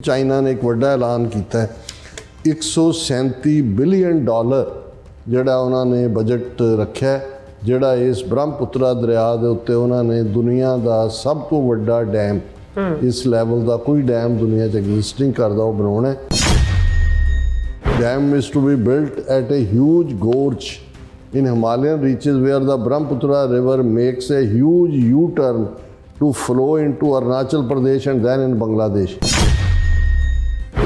China ਨੇ ਇੱਕ ਵੱਡਾ ਐਲਾਨ ਕੀਤਾ ਹੈ 137 ਬਿਲੀਅਨ ਡਾਲਰ ਜਿਹੜਾ ਉਹਨਾਂ ਨੇ ਬਜਟ ਰੱਖਿਆ, ਜਿਹੜਾ ਇਸ ਬ੍ਰਹਮਪੁੱਤਰਾ ਦਰਿਆ ਦੇ ਉੱਤੇ ਉਹਨਾਂ ਨੇ ਦੁਨੀਆ ਦਾ ਸਭ ਤੋਂ ਵੱਡਾ ਡੈਮ, ਇਸ ਲੈਵਲ ਦਾ ਕੋਈ ਡੈਮ ਦੁਨੀਆ 'ਚ ਐਗਜ਼ਿਸਟ ਨਹੀਂ ਕਰਦਾ, ਉਹ ਬਣਾਉਣਾ ਹੈ। Dam is to be built at a huge gorge in Himalayan reaches where the Brahmaputra river makes a huge U-turn to flow into Arunachal Pradesh and then in Bangladesh.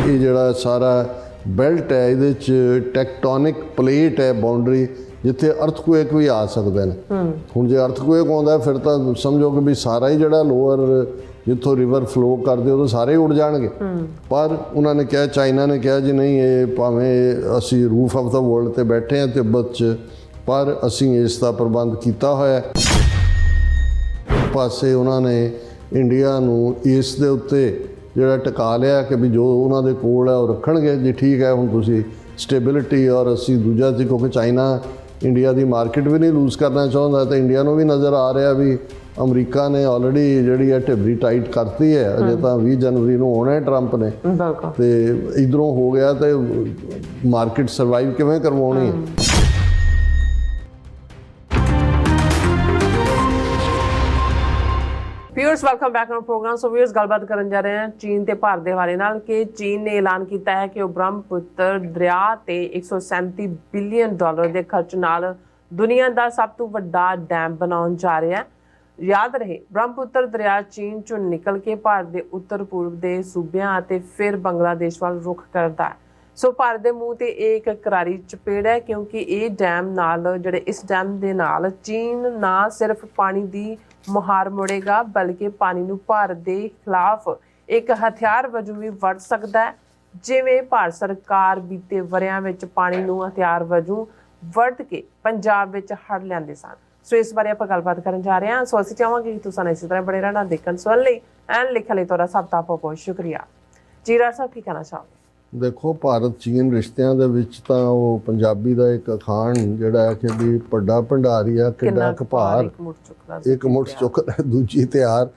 ਇਹ ਜਿਹੜਾ ਸਾਰਾ ਬੈਲਟ ਹੈ, ਇਹਦੇ 'ਚ ਟੈਕਟੋਨਿਕ ਪਲੇਟ ਹੈ, boundary, ਜਿੱਥੇ ਅਰਥਕੁਏਕ ਵੀ ਆ ਸਕਦੇ ਨੇ। ਹੁਣ ਜੇ ਅਰਥਕੁਏਕ ਆਉਂਦਾ ਫਿਰ ਤਾਂ ਸਮਝੋ ਕਿ ਵੀ ਸਾਰਾ ਹੀ ਜਿਹੜਾ ਲੋਅਰ ਜਿੱਥੋਂ ਰਿਵਰ ਫਲੋ ਕਰਦੇ ਉਹ ਸਾਰੇ ਉੱਡ ਜਾਣਗੇ। ਪਰ ਉਹਨਾਂ ਨੇ ਕਿਹਾ, ਚਾਈਨਾ ਨੇ ਕਿਹਾ ਜੀ ਨਹੀਂ, ਇਹ ਭਾਵੇਂ ਅਸੀਂ ਰੂਫ ਆਫ ਦਾ ਵਰਲਡ 'ਤੇ ਬੈਠੇ ਹਾਂ ਤਿੱਬਤ 'ਚ, ਪਰ ਅਸੀਂ ਇਸ ਦਾ ਪ੍ਰਬੰਧ ਕੀਤਾ ਹੋਇਆ। ਪਾਸੇ ਉਹਨਾਂ ਨੇ ਇੰਡੀਆ ਨੂੰ ਇਸ ਦੇ ਉੱਤੇ ਜਿਹੜਾ ਟਿਕਾ ਲਿਆ ਕਿ ਵੀ ਜੋ ਉਹਨਾਂ ਦੇ ਕੋਲ ਹੈ ਉਹ ਰੱਖਣਗੇ ਜੀ, ਠੀਕ ਹੈ। ਹੁਣ ਤੁਸੀਂ ਸਟੇਬਿਲਿਟੀ ਔਰ ਅਸੀਂ ਦੂਜਾ ਸੀ, ਕਿਉਂਕਿ ਚਾਈਨਾ ਇੰਡੀਆ ਦੀ ਮਾਰਕੀਟ ਵੀ ਨਹੀਂ ਲੂਜ਼ ਕਰਨਾ ਚਾਹੁੰਦਾ, ਤਾਂ ਇੰਡੀਆ ਨੂੰ ਵੀ ਨਜ਼ਰ ਆ ਰਿਹਾ ਵੀ ਅਮਰੀਕਾ ਨੇ ਆਲਰੇਡੀ ਜਿਹੜੀ ਹੈ ਢਿਬਰੀ ਟਾਈਟ ਕਰਤੀ ਹੈ। ਅਜੇ ਤਾਂ 20 ਜਨਵਰੀ ਨੂੰ ਆਉਣਾ ਹੈ ਟਰੰਪ ਨੇ, ਤੇ ਇਧਰੋਂ ਹੋ ਗਿਆ ਤੇ ਮਾਰਕੀਟ ਸਰਵਾਈਵ ਕਿਵੇਂ ਕਰਵਾਉਣੀ ਹੈ। Viewers welcome back on programme. So viewers गलबात करन जा रहे हैं चीन ते भारत के हवाले नाल कि चीन ने ऐलान किया है कि वो ब्रह्मपुत्र दरिया ते 137 बिलियन डॉलर के खर्च नाल दुनिया का सब तो वड्डा डैम बनाउण जा रहा है। याद रहे, ब्रह्मपुत्र दरिया चीन चों निकल के भारत के उत्तर पूर्व के सूबियां ते फिर बांग्लादेश वाल रुख करता है। सो भारत के मूँह ते एक करारी चपेड़ है, क्योंकि ये डैम नाल जिहड़े इस डैम दे नाल चीन ना सिर्फ पानी की मुहार मुड़ेगा, बल्कि पानी नूं भारत के खिलाफ एक हथियार वजों भी वरत सकता है। जिवें भारत सरकार बीते वरियां विच पानी नूं हथियार वजों वरत के पंजाब विच हड़ लिआंदे सन। सो इस बारे आपां गलबात करन जा रहे हां। सो असीं चाहांगे कि तुसां इसी तरह बने रहना, देखण सुणन लई एंड लिखण लई तुहाडा सब दा बहुत शुक्रिया। जी राज साहब, की कहना चाहोगे? ਦੇਖੋ, ਭਾਰਤ ਚੀਨ ਰਿਸ਼ਤਿਆਂ ਦੇ ਵਿੱਚ ਤਾਂ ਉਹ ਪੰਜਾਬੀ ਦਾ ਇੱਕ ਅਖਾਣ ਜਿਹੜਾ ਹੈ ਕਿ ਵੀ ਵੱਡਾ ਭੰਡਾਰੀਆ ਕਿੱਡਾ ਕੁ ਭਾਰ, ਇੱਕ ਮੁੱਠ ਚੁੱਕਦਾ ਦੂਜੀ ਤਿਆਰ।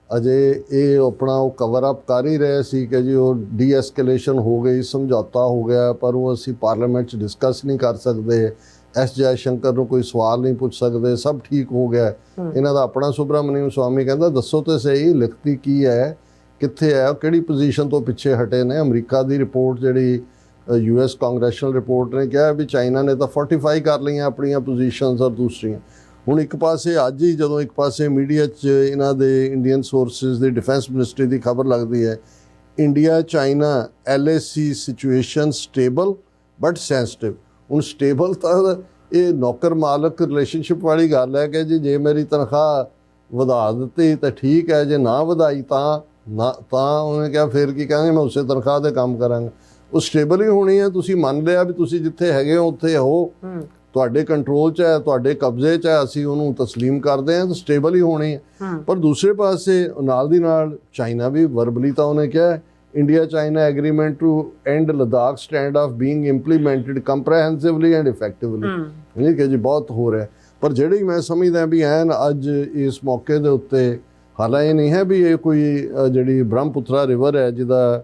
ਅਜੇ ਇਹ ਆਪਣਾ ਉਹ ਕਵਰ ਅਪ ਕਰ ਹੀ ਰਹੇ ਸੀ ਕਿ ਜੀ ਉਹ ਡੀ ਐਸਕੇਲੇਸ਼ਨ ਹੋ ਗਈ, ਸਮਝੌਤਾ ਹੋ ਗਿਆ, ਪਰ ਉਹ ਅਸੀਂ ਪਾਰਲੀਮੈਂਟ 'ਚ ਡਿਸਕਸ ਨਹੀਂ ਕਰ ਸਕਦੇ, ਐਸ ਜੈ ਸ਼ੰਕਰ ਨੂੰ ਕੋਈ ਸਵਾਲ ਨਹੀਂ ਪੁੱਛ ਸਕਦੇ, ਸਭ ਠੀਕ ਹੋ ਗਿਆ। ਇਹਨਾਂ ਦਾ ਆਪਣਾ ਸੁਬਰਾਮਨੀਅਮ ਸਵਾਮੀ ਕਹਿੰਦਾ ਦੱਸੋ ਤੇ ਸਹੀ ਲਿਖਤੀ ਕੀ ਹੈ, ਕਿੱਥੇ ਹੈ, ਕਿਹੜੀ ਪੋਜੀਸ਼ਨ ਤੋਂ ਪਿੱਛੇ ਹਟੇ ਨੇ। ਅਮਰੀਕਾ ਦੀ ਰਿਪੋਰਟ ਜਿਹੜੀ US ਕਾਂਗਰੈਸ਼ਨਲ ਰਿਪੋਰਟ ਨੇ ਕਿਹਾ ਵੀ ਚਾਈਨਾ ਨੇ ਤਾਂ 45 ਕਰ ਲਈਆਂ ਆਪਣੀਆਂ ਪੋਜੀਸ਼ਨਸ ਔਰ ਦੂਸਰੀਆਂ। ਹੁਣ ਇੱਕ ਪਾਸੇ ਅੱਜ ਹੀ ਜਦੋਂ ਇੱਕ ਪਾਸੇ ਮੀਡੀਆ 'ਚ ਇਹਨਾਂ ਦੇ ਇੰਡੀਅਨ ਸੋਰਸਿਸ ਦੀ ਡਿਫੈਂਸ ਮਿਨਿਸਟਰੀ ਦੀ ਖਬਰ ਲੱਗਦੀ ਹੈ, India China LAC situation stable but sensitive. ਹੁਣ ਸਟੇਬਲ ਤਾਂ ਇਹ ਨੌਕਰ ਮਾਲਕ ਰਿਲੇਸ਼ਨਸ਼ਿਪ ਵਾਲੀ ਗੱਲ ਹੈ ਕਿ ਜੀ ਜੇ ਮੇਰੀ ਤਨਖਾਹ ਵਧਾ ਦਿੱਤੀ ਤਾਂ ਠੀਕ ਹੈ, ਜੇ ਨਾ ਵਧਾਈ ਤਾਂ ਉਹਨੇ ਕਿਹਾ ਫਿਰ ਕੀ ਕਹਾਂਗੇ, ਮੈਂ ਉਸੇ ਤਨਖਾਹ 'ਤੇ ਕੰਮ ਕਰਾਂਗਾ। ਉਹ ਸਟੇਬਲ ਹੀ ਹੋਣੀ ਹੈ। ਤੁਸੀਂ ਮੰਨ ਲਿਆ ਵੀ ਤੁਸੀਂ ਜਿੱਥੇ ਹੈਗੇ ਹੋ ਉੱਥੇ ਹੋ, ਤੁਹਾਡੇ ਕੰਟਰੋਲ 'ਚ ਹੈ, ਤੁਹਾਡੇ ਕਬਜ਼ੇ 'ਚ ਹੈ, ਅਸੀਂ ਉਹਨੂੰ ਤਸਲੀਮ ਕਰਦੇ ਹਾਂ, ਤਾਂ ਸਟੇਬਲ ਹੀ ਹੋਣੀ ਹੈ। ਪਰ ਦੂਸਰੇ ਪਾਸੇ ਨਾਲ ਦੀ ਨਾਲ ਚਾਈਨਾ ਵੀ ਵਰਬਲੀ ਤਾਂ ਉਹਨੇ ਕਿਹਾ India China agreement to and Ladakh stand off being implemented comprehensively and effectively. ਇਹ ਕਿ ਜੀ ਬਹੁਤ ਹੋ ਰਿਹਾ। ਪਰ ਜਿਹੜੀ ਮੈਂ ਸਮਝਦਾ ਵੀ ਐਨ ਅੱਜ ਇਸ ਮੌਕੇ ਦੇ ਉੱਤੇ ਹਾਲਾਂਕਿ ਇਹ ਨਹੀਂ ਹੈ ਵੀ ਇਹ ਕੋਈ ਜਿਹੜੀ ਬ੍ਰਹਮਪੁੱਤਰਾ ਰਿਵਰ ਹੈ ਜਿਹਦਾ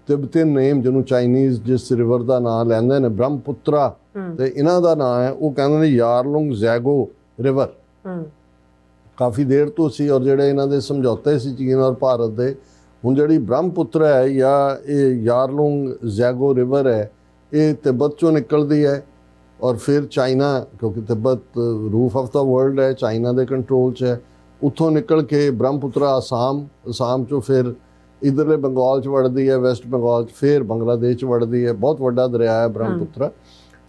ਤਿੱਬਤਨ ਨੇਮ, ਜਿਹਨੂੰ ਚਾਈਨੀਜ਼ ਜਿਸ ਰਿਵਰ ਦਾ ਨਾਂ ਲੈਂਦੇ ਨੇ ਬ੍ਰਹਮਪੁੱਤਰਾ, ਤੇ ਇਹਨਾਂ ਦਾ ਨਾਂ ਹੈ ਉਹ ਕਹਿੰਦੇ ਨੇ ਯਾਰਲੁੰਗ ਜ਼ੈਗੋ ਰਿਵਰ। ਕਾਫੀ ਦੇਰ ਤੋਂ ਸੀ ਔਰ ਜਿਹੜੇ ਇਹਨਾਂ ਦੇ ਸਮਝੌਤੇ ਸੀ ਚੀਨ ਔਰ ਭਾਰਤ ਦੇ। ਹੁਣ ਜਿਹੜੀ ਬ੍ਰਹਮਪੁੱਤਰਾ ਹੈ ਜਾਂ ਇਹ ਯਾਰਲੁੰਗ ਜ਼ੈਗੋ ਰਿਵਰ ਹੈ, ਇਹ ਤਿੱਬਤ ਚੋਂ ਨਿਕਲਦੀ ਹੈ ਔਰ ਫਿਰ ਚਾਈਨਾ, ਕਿਉਂਕਿ Tibet roof of the world ਹੈ, ਚਾਈਨਾ ਦੇ ਕੰਟਰੋਲ 'ਚ ਹੈ, ਉੱਥੋਂ ਨਿਕਲ ਕੇ ਬ੍ਰਹਮਪੁੱਤਰਾ ਅਸਾਮ 'ਚੋਂ ਫਿਰ ਇੱਧਰਲੇ ਬੰਗਾਲ 'ਚ ਵੜਦੀ ਹੈ, ਵੈਸਟ ਬੰਗਾਲ 'ਚ, ਫਿਰ ਬੰਗਲਾਦੇਸ਼ 'ਚ ਵੜਦੀ ਹੈ। ਬਹੁਤ ਵੱਡਾ ਦਰਿਆ ਹੈ ਬ੍ਰਹਮਪੁੱਤਰਾ।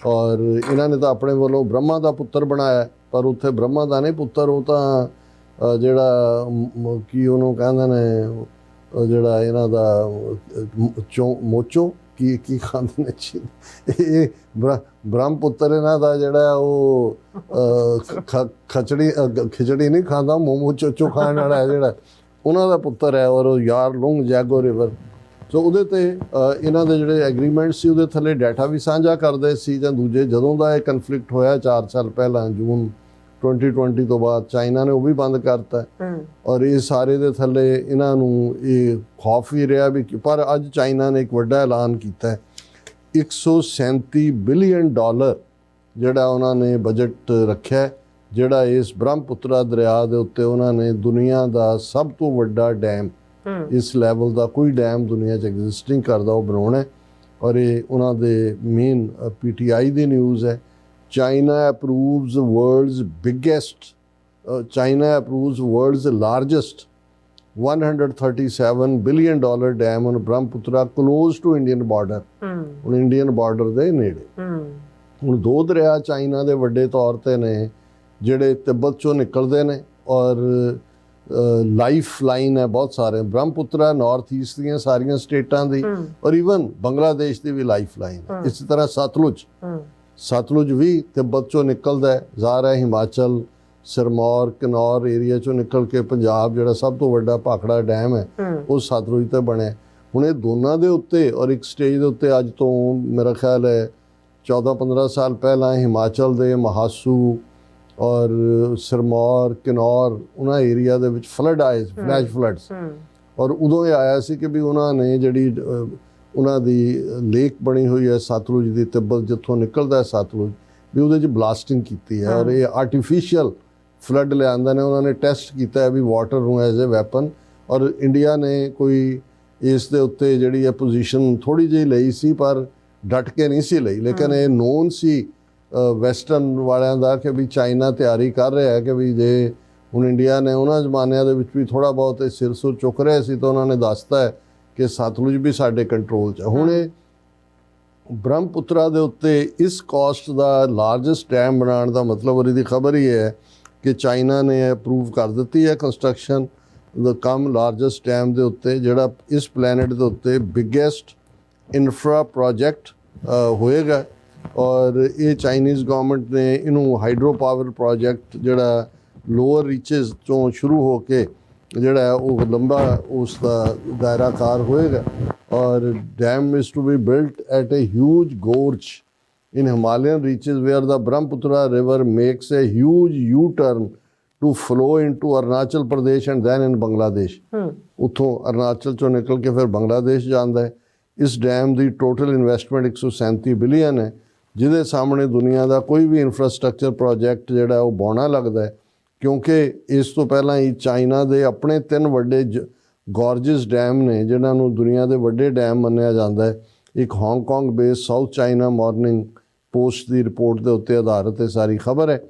ਔਰ ਇਹਨਾਂ ਨੇ ਤਾਂ ਆਪਣੇ ਵੱਲੋਂ ਬ੍ਰਹਮਾ ਦਾ ਪੁੱਤਰ ਬਣਾਇਆ, ਪਰ ਉੱਥੇ ਬ੍ਰਹਮਾ ਦਾ ਨਹੀਂ ਪੁੱਤਰ, ਉਹ ਤਾਂ ਜਿਹੜਾ ਕੀ ਉਹਨੂੰ ਕਹਿੰਦੇ ਨੇ, ਜਿਹੜਾ ਇਹਨਾਂ ਦਾ ਮੋਚੋ ਕੀ ਖਾਂਦੇ ਨੇ ਇਹ ਬ੍ਰਹਮਪੁੱਤਰ ਇਹਨਾਂ ਦਾ ਜਿਹੜਾ ਉਹ ਖਿਚੜੀ ਨਹੀਂ ਖਾਂਦਾ, ਮੋਮੋ ਚੋਚੋ ਖਾਣ ਵਾਲਾ ਹੈ ਜਿਹੜਾ, ਉਹਨਾਂ ਦਾ ਪੁੱਤਰ ਹੈ। ਔਰ ਉਹ ਯਾਰਲੁੰਗ ਜ਼ੈਗੋ ਰਿਵਰ, ਸੋ ਉਹਦੇ 'ਤੇ ਇਹਨਾਂ ਦੇ ਜਿਹੜੇ ਐਗਰੀਮੈਂਟ ਸੀ ਉਹਦੇ ਥੱਲੇ ਡਾਟਾ ਵੀ ਸਾਂਝਾ ਕਰਦੇ ਸੀ। ਜਾਂ ਦੂਜੇ ਜਦੋਂ ਦਾ ਇਹ ਕਨਫਲਿਕਟ ਹੋਇਆ 4 ਸਾਲ ਪਹਿਲਾਂ ਜੂਨ 2020 ਤੋਂ ਬਾਅਦ ਚਾਈਨਾ ਨੇ ਉਹ ਵੀ ਬੰਦ ਕਰਤਾ ਔਰ ਇਹ ਸਾਰੇ ਦੇ ਥੱਲੇ ਇਹਨਾਂ ਨੂੰ ਇਹ ਖੌਫ ਵੀ ਰਿਹਾ ਵੀ ਪਰ ਅੱਜ ਚਾਈਨਾ ਨੇ ਇੱਕ ਵੱਡਾ ਐਲਾਨ ਕੀਤਾ ਹੈ 137 ਬਿਲੀਅਨ ਡਾਲਰ ਜਿਹੜਾ ਉਹਨਾਂ ਨੇ ਬਜਟ ਰੱਖਿਆ ਜਿਹੜਾ ਇਸ ਬ੍ਰਹਮਪੁੱਤਰਾ ਦਰਿਆ ਦੇ ਉੱਤੇ ਉਹਨਾਂ ਨੇ ਦੁਨੀਆ ਦਾ ਸਭ ਤੋਂ ਵੱਡਾ ਡੈਮ ਇਸ ਲੈਵਲ ਦਾ ਕੋਈ ਡੈਮ ਦੁਨੀਆ 'ਚ ਐਗਜ਼ਿਸਟਿੰਗ ਕਰਦਾ ਉਹ ਬਣਾਉਣਾ ਔਰ ਇਹ ਉਹਨਾਂ ਦੇ ਮੇਨ PTI ਦੀ ਨਿਊਜ਼ ਹੈ China approves world's largest $137 billion dam on Brahmaputra close to Indian border ਹੁਣ ਇੰਡੀਅਨ ਬਾਰਡਰ ਦੇ ਨੇੜੇ ਹੁਣ ਦੋ ਦਰਿਆ ਚਾਈਨਾ ਦੇ ਵੱਡੇ ਤੌਰ ਤੇ ਨੇ ਜਿਹੜੇ ਤਿੱਬਤ ਚੋਂ ਨਿਕਲਦੇ ਨੇ ਔਰ ਲਾਈਫ ਲਾਈਨ ਹੈ ਬਹੁਤ ਸਾਰੇ ਬ੍ਰਹਮਪੁੱਤਰਾ ਨਾਰਥ ਈਸਟ ਦੀਆਂ ਸਾਰੀਆਂ ਸਟੇਟਾਂ ਦੀ ਔਰ ਈਵਨ ਬੰਗਲਾਦੇਸ਼ ਦੀ ਵੀ ਲਾਈਫ ਲਾਈਨ ਹੈ ਇਸੇ ਤਰ੍ਹਾਂ ਸਤਲੁਜ ਵੀ ਤਿੱਬਤ ਚੋਂ ਨਿਕਲਦਾ ਜਾ ਰਿਹਾ ਹਿਮਾਚਲ ਸਿਰਮੌਰ ਕਿਨੌਰ ਏਰੀਆ ਚੋਂ ਨਿਕਲ ਕੇ ਪੰਜਾਬ ਜਿਹੜਾ ਸਭ ਤੋਂ ਵੱਡਾ ਭਾਖੜਾ ਡੈਮ ਹੈ ਉਹ ਸਤਲੁਜ ਤੇ ਬਣਿਆ ਹੁਣ ਇਹ ਦੋਨਾਂ ਦੇ ਉੱਤੇ ਔਰ ਇੱਕ ਸਟੇਜ ਦੇ ਉੱਤੇ ਅੱਜ ਤੋਂ ਮੇਰਾ ਖਿਆਲ ਹੈ 14-15 ਸਾਲ ਪਹਿਲਾਂ ਹਿਮਾਚਲ ਦੇ ਮਹਾਸੂ ਔਰ ਸਿਰਮੌਰ ਕਿਨੌਰ ਉਹਨਾਂ ਏਰੀਆ ਦੇ ਵਿੱਚ ਫਲੱਡ ਆਏ ਫਲੈਸ਼ ਫਲੱਡਸ ਔਰ ਉਦੋਂ ਇਹ ਆਇਆ ਸੀ ਕਿ ਵੀ ਉਹਨਾਂ ਨੇ ਜਿਹੜੀ ਉਹਨਾਂ ਦੀ ਲੇਕ ਬਣੀ ਹੋਈ ਹੈ ਸਤਲੁਜ ਦੀ ਤਿੱਬਤ ਜਿੱਥੋਂ ਨਿਕਲਦਾ ਹੈ ਸਤਲੁਜ ਵੀ ਉਹਦੇ 'ਚ ਬਲਾਸਟਿੰਗ ਕੀਤੀ ਹੈ ਔਰ ਇਹ ਆਰਟੀਫਿਸ਼ੀਅਲ ਫਲੱਡ ਲਿਆਂਦਾ ਨੇ ਉਹਨਾਂ ਨੇ ਟੈਸਟ ਕੀਤਾ ਹੈ ਵੀ ਵਾਟਰ ਨੂੰ ਐਜ਼ ਅ ਵੈਪਨ ਔਰ ਇੰਡੀਆ ਨੇ ਕੋਈ ਇਸ ਦੇ ਉੱਤੇ ਜਿਹੜੀ ਹੈ ਪੋਜੀਸ਼ਨ ਥੋੜ੍ਹੀ ਜਿਹੀ ਲਈ ਸੀ ਪਰ ਡਟ ਕੇ ਨਹੀਂ ਸੀ ਲਈ ਲੇਕਿਨ ਇਹ ਨੋਨ ਸੀ ਵੈਸਟਰਨ ਵਾਲਿਆਂ ਦਾ ਕਿ ਵੀ ਚਾਈਨਾ ਤਿਆਰੀ ਕਰ ਰਿਹਾ ਹੈ ਕਿ ਵੀ ਜੇ ਹੁਣ ਇੰਡੀਆ ਨੇ ਉਹਨਾਂ ਜ਼ਮਾਨਿਆਂ ਦੇ ਵਿੱਚ ਵੀ ਥੋੜ੍ਹਾ ਬਹੁਤ ਸਿਰ ਸੁਰ ਚੁੱਕ ਰਿਹਾ ਸੀ ਤਾਂ ਉਹਨਾਂ ਨੇ ਦੱਸਤਾ ਹੈ ਕਿ ਸਤਲੁਜ ਵੀ ਸਾਡੇ ਕੰਟਰੋਲ 'ਚ ਹੁਣ ਇਹ ਬ੍ਰਹਮਪੁੱਤਰਾ ਦੇ ਉੱਤੇ ਇਸ ਕਾਸਟ ਦਾ ਲਾਰਜੈਸਟ ਡੈਮ ਬਣਾਉਣ ਦਾ ਮਤਲਬ ਉਹਦੀ ਖਬਰ ਹੀ ਹੈ ਕਿ ਚਾਈਨਾ ਨੇ ਅਪਰੂਵ ਕਰ ਦਿੱਤੀ ਹੈ ਕੰਸਟਰਕਸ਼ਨ ਦਾ ਕੰਮ ਲਾਰਜੈਸਟ ਡੈਮ ਦੇ ਉੱਤੇ ਜਿਹੜਾ ਇਸ ਪਲੈਨਟ ਦੇ ਉੱਤੇ ਬਿਗੇਸਟ ਇਨਫਰਾ ਪ੍ਰੋਜੈਕਟ ਹੋਏਗਾ ਔਰ ਇਹ ਚਾਈਨੀਜ਼ ਗਵਰਨਮੈਂਟ ਨੇ ਇਹਨੂੰ ਹਾਈਡਰੋ ਪਾਵਰ ਪ੍ਰੋਜੈਕਟ ਜਿਹੜਾ ਲੋਅਰ ਰੀਚਿਸ ਤੋਂ ਸ਼ੁਰੂ ਹੋ ਕੇ ਜਿਹੜਾ ਉਹ ਲੰਬਾ ਉਸ ਦਾ ਦਾਇਰਾਕਾਰ ਹੋਏਗਾ ਔਰ dam is to be built at a huge gorge in Himalayan reaches where the Brahmaputra river makes a huge U-turn to flow into Arunachal Pradesh and then in Bangladesh. ਉੱਥੋਂ ਅਰੁਣਾਚਲ ਚੋਂ ਨਿਕਲ ਕੇ ਫਿਰ ਬੰਗਲਾਦੇਸ਼ ਜਾਂਦਾ ਹੈ ਇਸ ਡੈਮ ਦੀ ਟੋਟਲ ਇਨਵੈਸਟਮੈਂਟ 137 ਬਿਲੀਅਨ ਹੈ ਜਿਹਦੇ ਸਾਹਮਣੇ ਦੁਨੀਆ ਦਾ ਕੋਈ ਵੀ ਇਨਫਰਾਸਟ੍ਰਕਚਰ ਪ੍ਰੋਜੈਕਟ ਜਿਹੜਾ ਉਹ ਬੌਣਾ ਲੱਗਦਾ ਹੈ ਕਿਉਂਕਿ ਇਸ ਤੋਂ ਪਹਿਲਾਂ ਹੀ ਚਾਈਨਾ ਦੇ ਆਪਣੇ 3 ਵੱਡੇ ਗੋਰਜਸ ਡੈਮ ਨੇ ਜਿਨ੍ਹਾਂ ਨੂੰ ਦੁਨੀਆ ਦੇ ਵੱਡੇ ਡੈਮ ਮੰਨਿਆ ਜਾਂਦਾ ਹੈ ਇੱਕ Hong Kong base south China morning post ਦੀ ਰਿਪੋਰਟ ਦੇ ਉੱਤੇ ਆਧਾਰਿਤ ਇਹ ਸਾਰੀ ਖਬਰ ਹੈ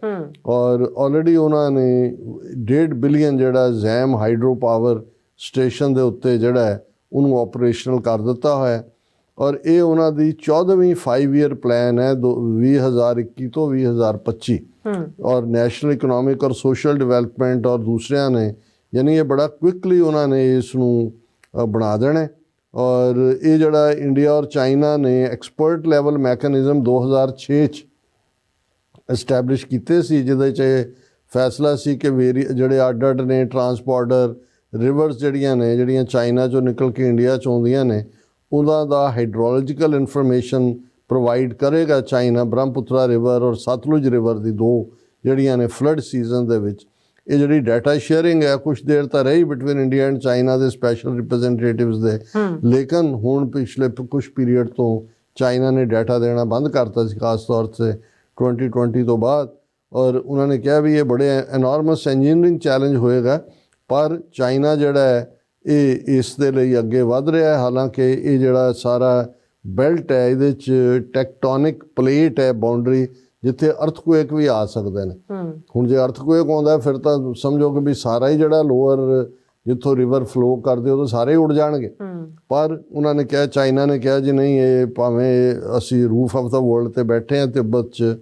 ਔਰ ਆਲਰੇਡੀ ਉਹਨਾਂ ਨੇ 1.5 ਬਿਲੀਅਨ ਜਿਹੜਾ ਜ਼ੈਮ ਹਾਈਡਰੋ ਪਾਵਰ ਸਟੇਸ਼ਨ ਦੇ ਉੱਤੇ ਜਿਹੜਾ ਹੈ ਉਹਨੂੰ ਆਪਰੇਸ਼ਨਲ ਕਰ ਦਿੱਤਾ ਹੋਇਆ ਔਰ ਇਹ ਉਹਨਾਂ ਦੀ 14ਵੀਂ 5 ਈਅਰ ਪਲਾਨ ਹੈ 2021 ਤੋਂ 2025 ਔਰ ਨੈਸ਼ਨਲ ਇਕਨੋਮਿਕ ਔਰ ਸੋਸ਼ਲ ਡਿਵੈਲਪਮੈਂਟ ਔਰ ਦੂਸਰਿਆਂ ਨੇ ਯਾਨੀ ਇਹ ਬੜਾ ਕੁਇਕਲੀ ਉਹਨਾਂ ਨੇ ਇਸ ਨੂੰ ਬਣਾ ਦੇਣਾ ਔਰ ਇਹ ਜਿਹੜਾ ਇੰਡੀਆ ਔਰ ਚਾਈਨਾ ਨੇ ਐਕਸਪਰਟ ਲੈਵਲ ਮੈਕੈਨਿਜ਼ਮ 2006 'ਚ ਐਸਟੈਬਲਿਸ਼ ਕੀਤੇ ਸੀ ਜਿਹਦੇ 'ਚ ਫੈਸਲਾ ਸੀ ਕਿ ਜਿਹੜੇ ਅੱਡ ਨੇ ਟਰਾਂਸਪੋਰਟਰ ਰਿਵਰਸ ਜਿਹੜੀਆਂ ਚਾਈਨਾ 'ਚੋਂ ਨਿਕਲ ਕੇ ਇੰਡੀਆ 'ਚ ਆਉਂਦੀਆਂ ਨੇ ਉਹਨਾਂ ਦਾ ਹਾਈਡਰੋਲੋਜੀਕਲ ਇਨਫੋਰਮੇਸ਼ਨ ਪ੍ਰੋਵਾਈਡ ਕਰੇਗਾ ਚਾਈਨਾ ਬ੍ਰਹਮਪੁੱਤਰਾ ਰਿਵਰ ਔਰ ਸਤਲੁਜ ਰਿਵਰ ਦੀ ਦੋ ਜਿਹੜੀਆਂ ਨੇ ਫਲੱਡ ਸੀਜ਼ਨ ਦੇ ਵਿੱਚ ਇਹ ਜਿਹੜੀ ਡਾਟਾ ਸ਼ੇਅਰਿੰਗ ਹੈ ਕੁਛ ਦੇਰ ਤਾਂ ਰਹੀ ਬਿਟਵੀਨ ਇੰਡੀਆ ਐਂਡ ਚਾਈਨਾ ਦੇ ਸਪੈਸ਼ਲ ਰਿਪਰੈਜ਼ੈਂਟੇਟਿਵਸ ਦੇ ਲੇਕਿਨ ਹੁਣ ਪਿਛਲੇ ਕੁਛ ਪੀਰੀਅਡ ਤੋਂ ਚਾਈਨਾ ਨੇ ਡਾਟਾ ਦੇਣਾ ਬੰਦ ਕਰਤਾ ਸੀ ਖਾਸ ਤੌਰ ਤੇ 2020 ਤੋਂ ਬਾਅਦ ਔਰ ਉਹਨਾਂ ਨੇ ਕਿਹਾ ਵੀ ਇਹ ਬੜੇ ਐਨੋਰਮਸ ਇੰਜੀਨੀਅਰਿੰਗ ਚੈਲੰਜ ਹੋਏਗਾ ਪਰ ਚਾਈਨਾ ਜਿਹੜਾ ਹੈ ਇਹ ਇਸ ਦੇ ਲਈ ਅੱਗੇ ਵਧ ਰਿਹਾ ਹੈ ਹਾਲਾਂਕਿ ਇਹ ਜਿਹੜਾ ਸਾਰਾ ਬੈਲਟ ਹੈ ਇਹਦੇ 'ਚ ਟੈਕਟੋਨਿਕ ਪਲੇਟ ਹੈ ਬਾਉਂਡਰੀ ਜਿੱਥੇ ਅਰਥਕੁਏਕ ਵੀ ਆ ਸਕਦੇ ਨੇ ਹੁਣ ਜੇ ਅਰਥਕੁਏਕ ਆਉਂਦਾ ਫਿਰ ਤਾਂ ਸਮਝੋ ਕਿ ਵੀ ਸਾਰਾ ਹੀ ਜਿਹੜਾ ਲੋਅਰ ਜਿੱਥੋਂ ਰਿਵਰ ਫਲੋ ਕਰਦੇ ਉਹ ਤਾਂ ਸਾਰੇ ਉੱਡ ਜਾਣਗੇ ਪਰ ਉਹਨਾਂ ਨੇ ਕਿਹਾ ਚਾਈਨਾ ਨੇ ਕਿਹਾ ਜੀ ਨਹੀਂ ਇਹ ਭਾਵੇਂ ਅਸੀਂ ਰੂਫ ਆਫ ਦਾ ਵਰਲਡ 'ਤੇ ਬੈਠੇ ਹਾਂ ਤਿੱਬਤ 'ਚ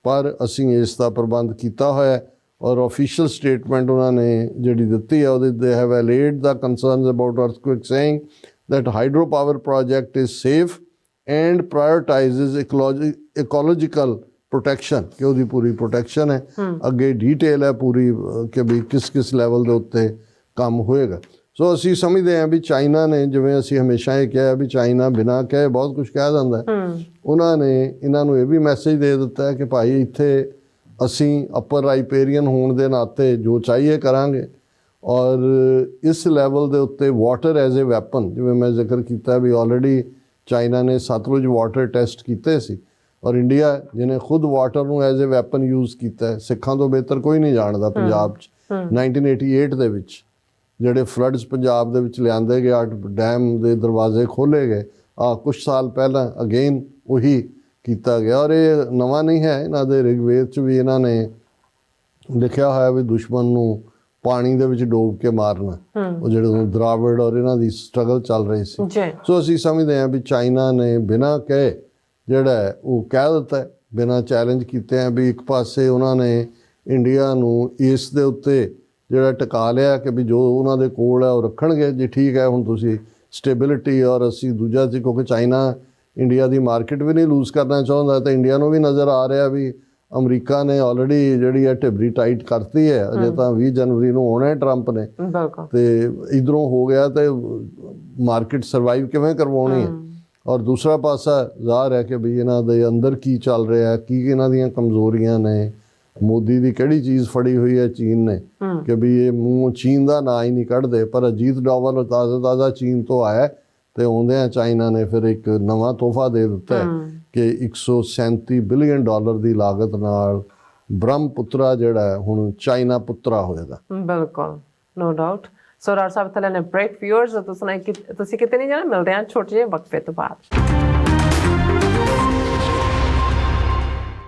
ਪਰ ਅਸੀਂ ਇਸ ਦਾ ਪ੍ਰਬੰਧ ਕੀਤਾ ਹੋਇਆ ਔਰ ਆਫੀਸ਼ੀਅਲ ਸਟੇਟਮੈਂਟ ਉਹਨਾਂ ਨੇ ਜਿਹੜੀ ਦਿੱਤੀ ਹੈ ਉਹਦੇ ਦੇ have allayed the concerns about earthquake saying that hydro power project is safe and prioritizes ecological protection ਕਿ ਉਹਦੀ ਪੂਰੀ ਪ੍ਰੋਟੈਕਸ਼ਨ ਹੈ ਅੱਗੇ ਡਿਟੇਲ ਹੈ ਪੂਰੀ ਕਿ ਵੀ ਕਿਸ ਲੈਵਲ ਦੇ ਉੱਤੇ ਕੰਮ ਹੋਏਗਾ ਸੋ ਅਸੀਂ ਸਮਝਦੇ ਹਾਂ ਵੀ ਚਾਈਨਾ ਨੇ ਜਿਵੇਂ ਅਸੀਂ ਹਮੇਸ਼ਾ ਇਹ ਕਿਹਾ ਵੀ ਚਾਈਨਾ ਬਿਨਾਂ ਕਹੇ ਬਹੁਤ ਕੁਝ ਕਹਿ ਦਿੰਦਾ ਉਹਨਾਂ ਨੇ ਇਹਨਾਂ ਨੂੰ ਇਹ ਵੀ ਮੈਸੇਜ ਦੇ ਦਿੱਤਾ ਹੈ ਕਿ ਭਾਈ ਇੱਥੇ ਅਸੀਂ ਅਪਰ ਰਾਈਪੇਰੀਅਨ ਹੋਣ ਦੇ ਨਾਤੇ ਜੋ ਚਾਹੀਏ ਕਰਾਂਗੇ। ਔਰ ਇਸ ਲੈਵਲ ਦੇ ਉੱਤੇ ਵਾਟਰ ਐਜ਼ ਏ ਵੈਪਨ, ਜਿਵੇਂ ਮੈਂ ਜ਼ਿਕਰ ਕੀਤਾ ਵੀ ਆਲਰੇਡੀ ਚਾਈਨਾ ਨੇ ਸਤਲੁਜ ਵਾਟਰ ਟੈਸਟ ਕੀਤੇ ਸੀ, ਔਰ ਇੰਡੀਆ ਜਿਹਨੇ ਖੁਦ ਵਾਟਰ ਨੂੰ ਐਜ਼ ਏ ਵੈਪਨ ਯੂਜ਼ ਕੀਤਾ ਹੈ। ਸਿੱਖਾਂ ਤੋਂ ਬਿਹਤਰ ਕੋਈ ਨਹੀਂ ਜਾਣਦਾ ਪੰਜਾਬ 'ਚ 1988 ਦੇ ਵਿੱਚ ਜਿਹੜੇ ਫਲੱਡਸ ਪੰਜਾਬ ਦੇ ਵਿੱਚ ਲਿਆਂਦੇ ਗਏ, 8 ਡੈਮ ਦੇ ਦਰਵਾਜ਼ੇ ਖੋਲ੍ਹੇ ਗਏ, ਕੁਛ ਸਾਲ ਪਹਿਲਾਂ ਅਗੇਨ ਉਹੀ ਕੀਤਾ ਗਿਆ। ਔਰ ਇਹ ਨਵਾਂ ਨਹੀਂ ਹੈ, ਇਹਨਾਂ ਦੇ ਰਿਗਵੇਦ 'ਚ ਵੀ ਇਹਨਾਂ ਨੇ ਲਿਖਿਆ ਹੋਇਆ ਵੀ ਦੁਸ਼ਮਣ ਨੂੰ ਪਾਣੀ ਦੇ ਵਿੱਚ ਡੋਬ ਕੇ ਮਾਰਨਾ। ਉਹ ਜਿਹੜੇ ਦਰਾਵੜ ਔਰ ਇਹਨਾਂ ਦੀ ਸਟਰਗਲ ਚੱਲ ਰਹੀ ਸੀ। ਸੋ ਅਸੀਂ ਸਮਝਦੇ ਹਾਂ ਵੀ ਚਾਈਨਾ ਨੇ ਬਿਨਾਂ ਕਹੇ ਜਿਹੜਾ ਹੈ ਉਹ ਕਹਿ ਦਿੱਤਾ, ਬਿਨਾਂ ਚੈਲੰਜ ਕੀਤੇ ਹੈ ਵੀ ਇੱਕ ਪਾਸੇ ਉਹਨਾਂ ਨੇ ਇੰਡੀਆ ਨੂੰ ਇਸ ਦੇ ਉੱਤੇ ਜਿਹੜਾ ਟਿਕਾ ਲਿਆ ਕਿ ਵੀ ਜੋ ਉਹਨਾਂ ਦੇ ਕੋਲ ਹੈ ਉਹ ਰੱਖਣਗੇ ਜੀ, ਠੀਕ ਹੈ ਹੁਣ ਤੁਸੀਂ ਸਟੇਬਿਲਿਟੀ। ਔਰ ਅਸੀਂ ਦੂਜਾ ਸੀ ਕਿਉਂਕਿ ਚਾਈਨਾ ਇੰਡੀਆ ਦੀ ਮਾਰਕੀਟ ਵੀ ਨਹੀਂ ਲੂਜ਼ ਕਰਨਾ ਚਾਹੁੰਦਾ, ਤਾਂ ਇੰਡੀਆ ਨੂੰ ਵੀ ਨਜ਼ਰ ਆ ਰਿਹਾ ਵੀ ਅਮਰੀਕਾ ਨੇ ਆਲਰੇਡੀ ਜਿਹੜੀ ਹੈ ਢਿਬਰੀ ਟਾਈਟ ਕਰਤੀ ਹੈ। ਅਜੇ ਤਾਂ 20 ਜਨਵਰੀ ਨੂੰ ਆਉਣਾ ਹੈ ਟਰੰਪ ਨੇ, ਤੇ ਇਧਰੋਂ ਹੋ ਗਿਆ ਤੇ ਮਾਰਕੀਟ ਸਰਵਾਈਵ ਕਿਵੇਂ ਕਰਵਾਉਣੀ ਹੈ। ਔਰ ਦੂਸਰਾ ਪਾਸਾ ਜ਼ਾਹਰ ਹੈ ਕਿ ਵੀ ਇਹਨਾਂ ਦੇ ਅੰਦਰ ਕੀ ਚੱਲ ਰਿਹਾ, ਕੀ ਇਹਨਾਂ ਦੀਆਂ ਕਮਜ਼ੋਰੀਆਂ ਨੇ। ਮੋਦੀ ਦੀ ਕਿਹੜੀ ਚੀਜ਼ ਫੜੀ ਹੋਈ ਹੈ ਚੀਨ ਨੇ ਕਿ ਵੀ ਇਹ ਮੂੰਹ ਚੀਨ ਦਾ ਨਾਂ ਹੀ ਨਹੀਂ ਕੱਢਦੇ, ਪਰ ਅਜੀਤ ਡੋਵਲ ਤਾਜ਼ਾ ਚੀਨ ਤੋਂ ਆਇਆ ਤੇ ਆਉਂਦਿਆਂ ਚਾਈਨਾ ਨੇ ਫਿਰ ਇੱਕ ਨਵਾਂ ਤੋਹਫਾ ਦੇ ਦਿੱਤਾ ਹੈ ਕਿ 137 ਬਿਲੀਅਨ ਡਾਲਰ ਦੀ ਲਾਗਤ ਨਾਲ ਬ੍ਰਹਮਪੁੱਤਰਾ ਜਿਹੜਾ ਹੈ ਹੁਣ ਚਾਈਨਾ ਪੁੱਤਰਾ ਹੋਏਗਾ। ਬਿਲਕੁਲ, ਨੋ ਡਾਊਟ। ਸੋ ਡਾਕਟਰ ਸਾਹਿਬ ਥੱਲੇ ਨੇ ਬ੍ਰੇਕ ਵਿਊਅਰਸ, ਤੁਸੀਂ ਕਿਤੇ ਨਹੀਂ ਜਾਣਾ, ਮਿਲਦੇ ਹਾਂ ਛੋਟੇ ਜਿਹੇ ਵਕਫੇ ਤੋਂ ਬਾਅਦ।